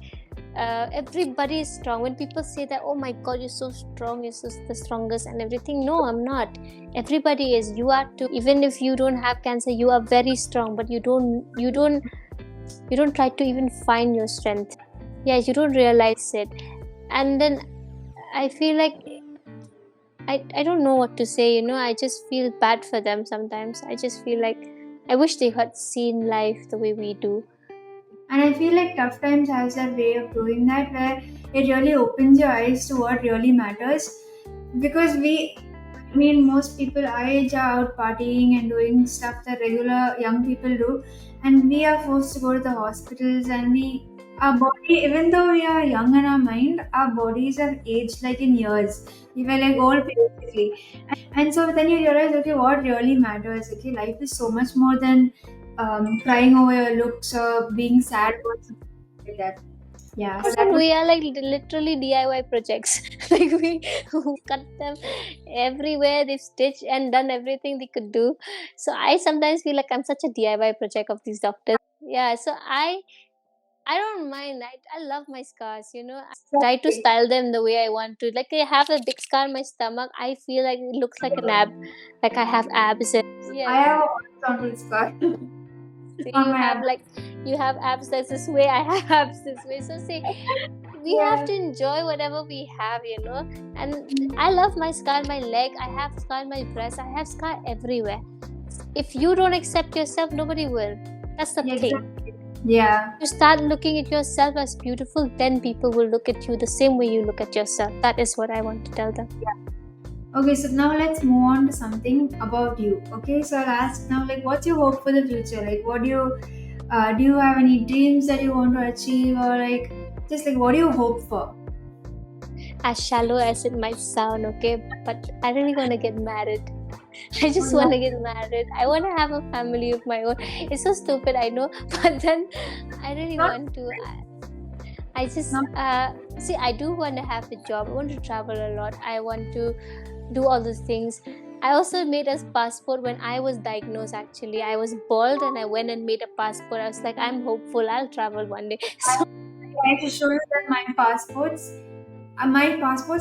everybody is strong. When people say that, oh my god, you're so strong, you're so the strongest and everything, no, I'm not. Everybody is. You are too. Even if you don't have cancer, you are very strong, but you don't try to even find your strength. You don't realize it. And then I feel like I don't know what to say, I just feel bad for them sometimes. I just feel like I wish they had seen life the way we do. And I feel like Tough Times has that way of doing that, where it really opens your eyes to what really matters. Because most people our age are out partying and doing stuff that regular young people do, and we are forced to go to the hospitals, and we Our body, even though we are young in our mind, our bodies have aged like in years. We were like old basically. And so then you realize, okay, what really matters? Okay, life is so much more than crying over your looks or being sad or something like that. Yeah, so that And would. we are like literally DIY projects. Like we cut them everywhere. They've stitched and done everything they could do. So I sometimes feel like I'm such a DIY project of these doctors. Yeah. So I don't mind. I love my scars. I try to Exactly. style them the way I want to. Like I have a big scar on my stomach. I feel like it looks like an ab. Like I have abs. And I yes. have a horizontal scar See, on you my have abs. like you have abs that's this way. I have abs this way. So see, we have Yeah. to enjoy whatever we have. And I love my scar on my leg. I have scar on my breast. I have scar everywhere. If you don't accept yourself, nobody will. That's the Yeah, thing. exactly. Yeah. You start looking at yourself as beautiful, then people will look at you the same way you look at yourself. That is what I want to tell them. Okay, so now let's move on to something about you. Okay, so I'll ask now, like, what's your hope for the future? Like, do you have any dreams that you want to achieve, or like, just like, what do you hope for? As shallow as it might sound, okay, but I really want to get married. I Oh, just yeah. want to get married. I want to have a family of my own. It's so stupid, I know, but then I really Not, want to. I just not, see. I do want to have a job. I want to travel a lot. I want to do all those things. I also made a passport when I was diagnosed. Actually, I was bald and I went and made a passport. I was like, I'm hopeful. I'll travel one day. So I to show you that my passports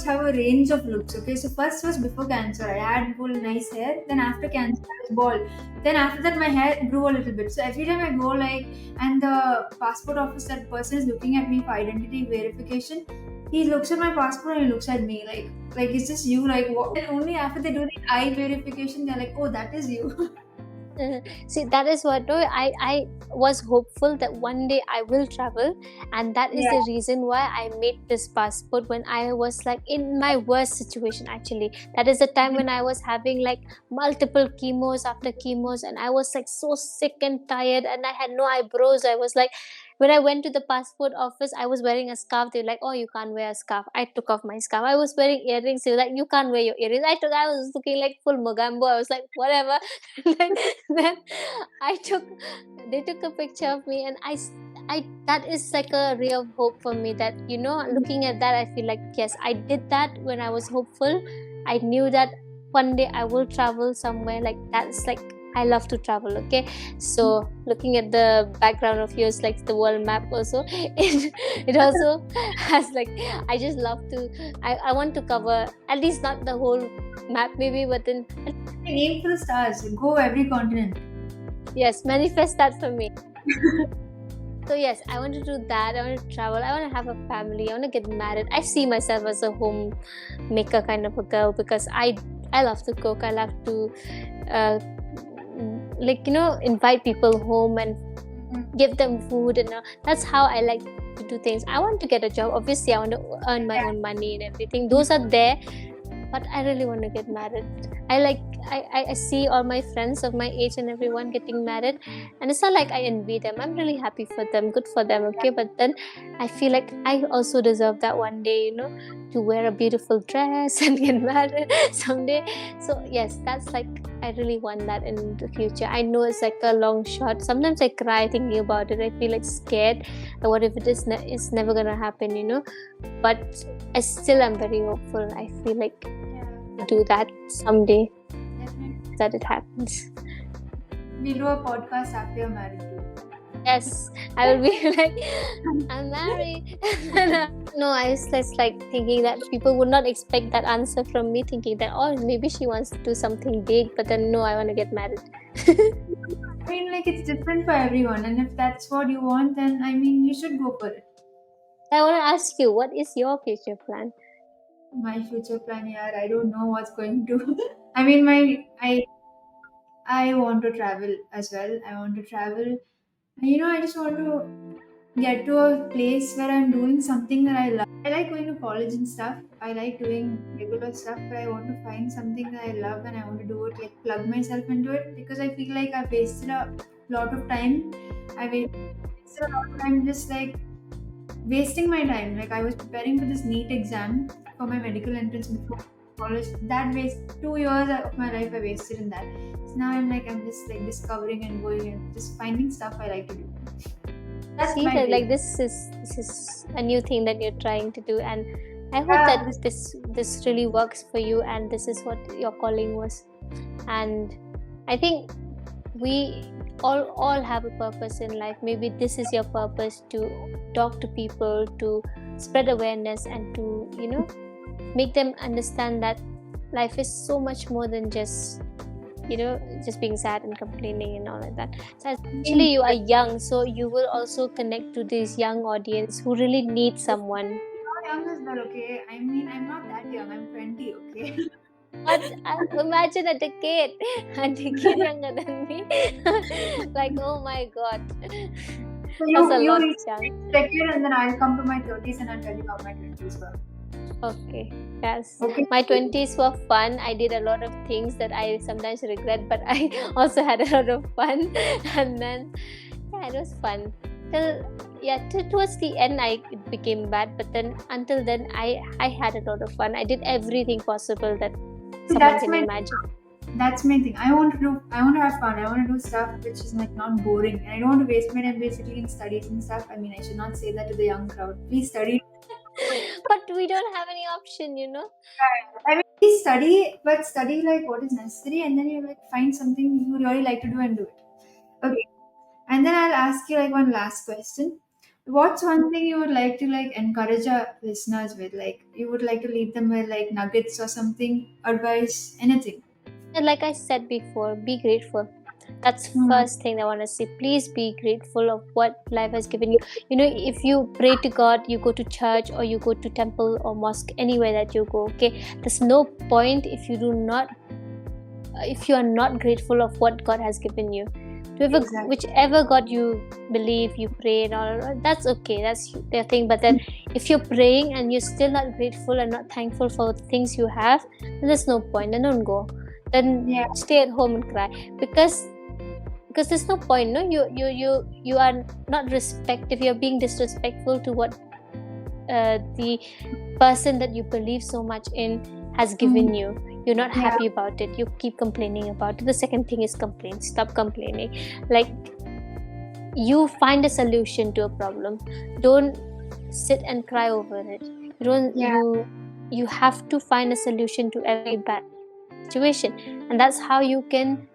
have a range of looks. Okay, so first was before cancer. I had full nice hair. Then after cancer, I was bald. Then after that, my hair grew a little bit. So every time I go like, and the passport office, that person is looking at me for identity verification. He looks at my passport and he looks at me like is this you? Like what? And only after they do the eye verification, they're like, oh, that is you. see, that is what no, I was hopeful that one day I will travel, and that is Yeah. the reason why I made this passport when I was like in my worst situation. Actually, that is the time when I was having like multiple chemos after chemos, and I was like so sick and tired, and I had no eyebrows. I was like, when I went to the passport office, I was wearing a scarf. They were like, "Oh, you can't wear a scarf." I took off my scarf. I was wearing earrings. They were like, "You can't wear your earrings." I was looking like full Mogambo. I was like, whatever. Then then I took they took a picture of me, and I that is like a ray of hope for me, that looking at that I feel like, yes, I did that when I was hopeful. I knew that one day I will travel somewhere like that's like I love to travel. Okay, so looking at the background of yours, like the world map also, it also has like, I just love to, I want to cover at least not the whole map maybe, but then Aim for the stars. Go every continent. yes, manifest that for me. So yes, I want to do that. I want to travel. I want to have a family. I want to get married. I see myself as a homemaker kind of a girl, because I love to cook. I love to uh, invite people home and give them food, and that's how I like to do things. I want to get a job. Obviously, I want to earn my own money and everything. Those are there, but I really want to get married. I like I see all my friends of my age and everyone getting married, and it's not like I envy them. I'm really happy for them, good for them, okay. But then I feel like I also deserve that one day, to wear a beautiful dress and get married someday. So yes, that's like, I really want that in the future. I know it's like a long shot. Sometimes I cry thinking about it. I feel like scared that what if it is it's never gonna happen. But I still am very hopeful. I feel like do that someday, Definitely. that it happens. We'll do a podcast after you're married too. Yes, I will be like, I'm married. No, I was just like thinking that people would not expect that answer from me, thinking that, oh, maybe she wants to do something big, but then no, I want to get married. I mean, like it's different for everyone, and if that's what you want, then I mean, you should go for it. I want to ask you, what is your future plan? My future plan, yeah, I don't know what's going to. I mean, I want to travel as well. I want to travel. I just want to get to a place where I'm doing something that I love. I like going to college and stuff. I like doing regular stuff, but I want to find something that I love and I want to do it, like plug myself into it, because I feel like I've wasted a lot of time. I wasted a lot of time just like wasting my time. Like I was preparing for this NEET exam for my medical entrance before college. That waste 2 years of my life I wasted in that. So now I'm just like discovering and going and just finding stuff I like to do. That's See my that, take. like, this is a new thing that you're trying to do, and I hope Yeah, that this really works for you, and this is what your calling was. And I think we all have a purpose in life. Maybe this is your purpose, to talk to people, to spread awareness, and to make them understand that life is so much more than just being sad and complaining and all like that. So especially you are young, so you will also connect to this young audience who really need someone. how young is that? Okay, I mean I'm not that young. I'm 20. Okay. But imagine a decade, a decade younger than me. Like, oh my god, So that's a you lot reach young. second, and then I'll come to my 30s and I'll tell you how my 20s were. Okay, yes. Okay. My 20s were fun. I did a lot of things that I sometimes regret, but I also had a lot of fun. And then, yeah, it was fun. Towards the end, it became bad. But then, until then, I had a lot of fun. I did everything possible that someone That's can my imagine. that's my thing. I want to have fun. I want to do stuff which is like not boring. And I don't want to waste my time basically in studies and stuff. I mean, I should not say that to the young crowd. Please study. But we don't have any option. I mean, please study, but study like what is necessary, and then you like find something you really like to do and do it. Okay. And then I'll ask you like one last question. What's one thing you would like to like encourage our listeners with? Like you would like to leave them with like nuggets or something, advice, anything. And like I said before, be grateful. That's Hmm. first thing I want to say. Please be grateful of what life has given you. If you pray to God, you go to church or you go to temple or mosque, anywhere that you go, okay, there's no point if you are not grateful of what God has given you. Exactly. Whichever God you believe, you pray and all, that's okay, that's their thing. But then if you're praying and you're still not grateful and not thankful for the things you have, then there's no point. Then don't go. Then Yeah. stay at home and cry, because there's no point. No, you are not if you're being disrespectful to what the person that you believe so much in has given you. You're not Yeah. happy about it, you keep complaining about it. The second thing is complain. Stop complaining. Like, you find a solution to a problem. Don't sit and cry over it. You don't Yeah. you have to find a solution to every bad situation, and that's how you can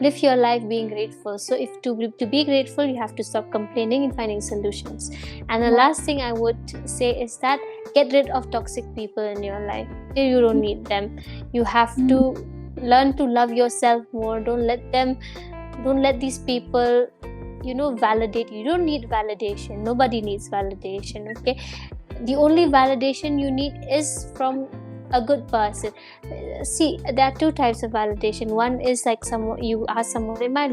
live your life being grateful. So if to be grateful, you have to stop complaining and finding solutions. And the last thing I would say is that get rid of toxic people in your life. You don't need them. You have to learn to love yourself more. Don't let these people validate you. You don't need validation. Nobody needs validation, okay? The only validation you need is from a good person. See, there are two types of validation. One is like someone, you ask someone, am I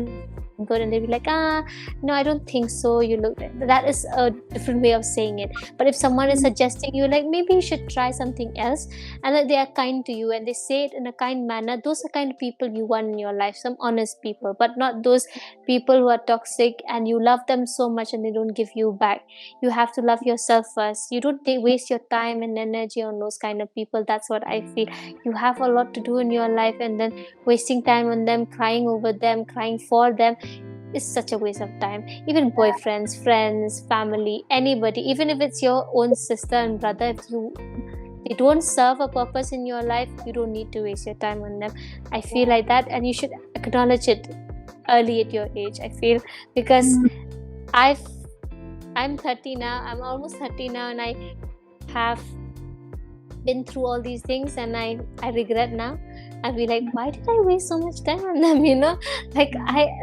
good? And they'll be like, no, I don't think so, you look. That is a different way of saying it. But if someone is suggesting you, like, maybe you should try something else, and that they are kind to you and they say it in a kind manner, those are kind of people you want in your life. Some honest people, but not those people who are toxic and you love them so much and they don't give you back. You have to love yourself first. You don't waste your time and energy on those kind of people. That's what I feel. You have a lot to do in your life, and then wasting time on them, crying over them, crying for them, is such a waste of time. Even boyfriends, friends, family, anybody, even if it's your own sister and brother, if they don't serve a purpose in your life, you don't need to waste your time on them. I feel like that, and you should acknowledge it early at your age, I feel. Because I've I'm 30 now. I'm almost 30 now, and I have been through all these things, and I regret now. I'll be like, why did I waste so much time on them? Like,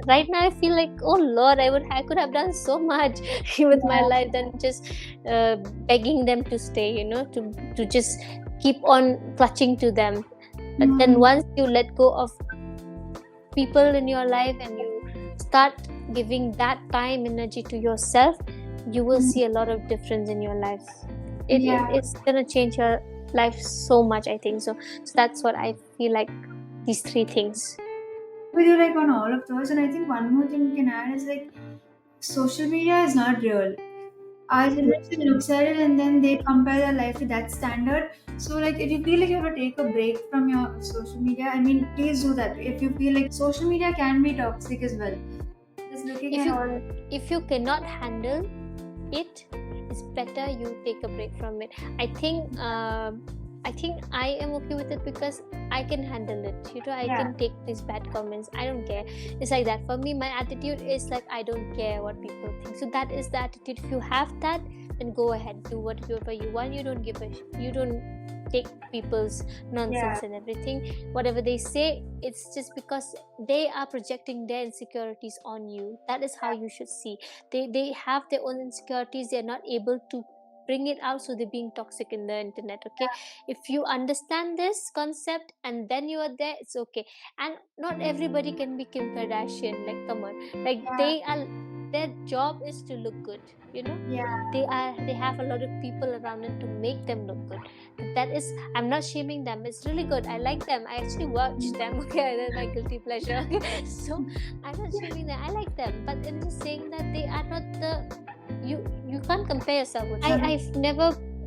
right now I feel like, oh Lord, I could have done so much with my life than just begging them to stay. To just keep on clutching to them. But then once you let go of people in your life and you start giving that time, energy to yourself, you will see a lot of difference in your life. It's gonna change your life so much, I think so. So that's what I feel like, these three things. With you like on all of those, and I think one more thing we can add is like social media is not real. our generation looks at it and then they compare their life to that standard. So like if you feel like you have to take a break from your social media, I mean please do that. If you feel like social media can be toxic as well. Just looking If at you all. if you cannot handle it, it's better you take a break from it. I think I am okay with it because I can handle it. I Yeah. can take these bad comments. I don't care. It's like that. For me, my attitude is like I don't care what people think. So that is the attitude. If you have that, then go ahead, do whatever you want. You don't you don't take people's nonsense Yeah. and everything. Whatever they say, it's just because they are projecting their insecurities on you. That is how you should see. They have their own insecurities. They're not able to bring it out, so they're being toxic in the internet. Okay, if you understand this concept and then you are there, it's okay. And not everybody can be Kim Kardashian. Like, come on, like Yeah. their job is to look good. Yeah. They have a lot of people around them to make them look good. That is, I'm not shaming them. It's really good. I like them. I actually watch them. Okay, that's my guilty pleasure. So I'm not shaming them. I like them, but I'm just saying that they are not the you can't compare yourself with them.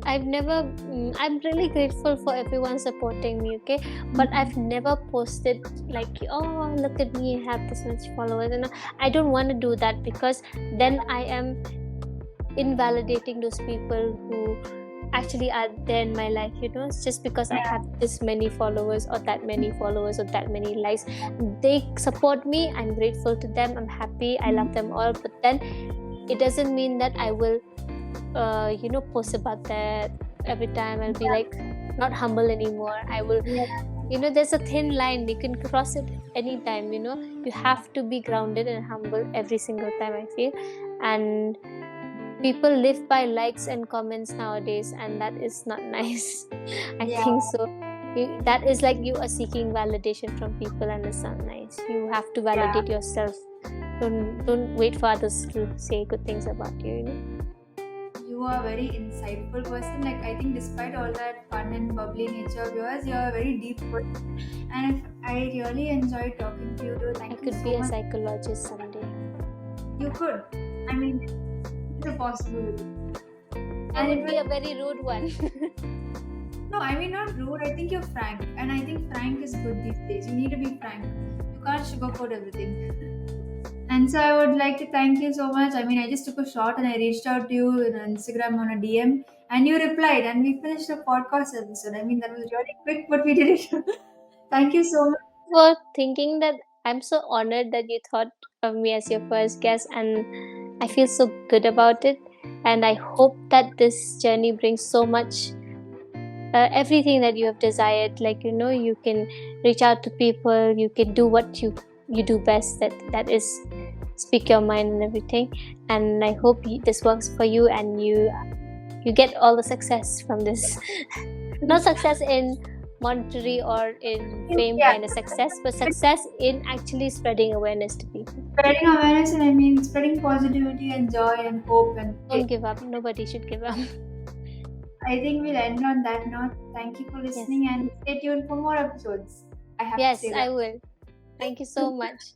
I'm really grateful for everyone supporting me, okay, but I've never posted like, oh, look at me, I have this much followers, and I don't want to do that, because then I am invalidating those people who actually are there in my life. It's just because I have this many followers or that many followers or that many likes. They support me, I'm grateful to them, I'm happy, I love them all, but then it doesn't mean that I will post about that every time. I'll be like not humble anymore. I will there's a thin line, you can cross it anytime. You have to be grounded and humble every single time, I feel. And people live by likes and comments nowadays, and that is not nice. I think so. That is like you are seeking validation from people, and it's not nice. You have to validate yourself. Don't wait for others to say good things about you. You are a very insightful person. Like I think despite all that fun and bubbly nature of yours, you're a very deep person. And I really enjoyed talking to you too. I Thank you could so be a much. psychologist someday. You could. I mean, it's a possibility. I would be a very rude one. No, I mean not rude. I think you're frank, and I think frank is good these days. You need to be frank. You can't sugarcoat everything. And so I would like to thank you so much. I mean, I just took a shot and I reached out to you on Instagram on a DM, and you replied, and we finished a podcast episode. I mean, that was really quick, but we did it. Thank you so much. For thinking that I'm so honored that you thought of me as your first guest, and I feel so good about it. And I hope that this journey brings so much, everything that you have desired. Like, you can reach out to people, you can do what you do best, that is speak your mind and everything. And I hope this works for you, and you get all the success from this. Not success in monetary or in fame kind of success, but success in actually spreading awareness to people. Spreading awareness, and I mean spreading positivity and joy and hope and Don't give up. Nobody should give up. I think we'll end on that note. Thank you for listening, and stay tuned for more episodes. I have to Yes, say that. I will. Thank you so much.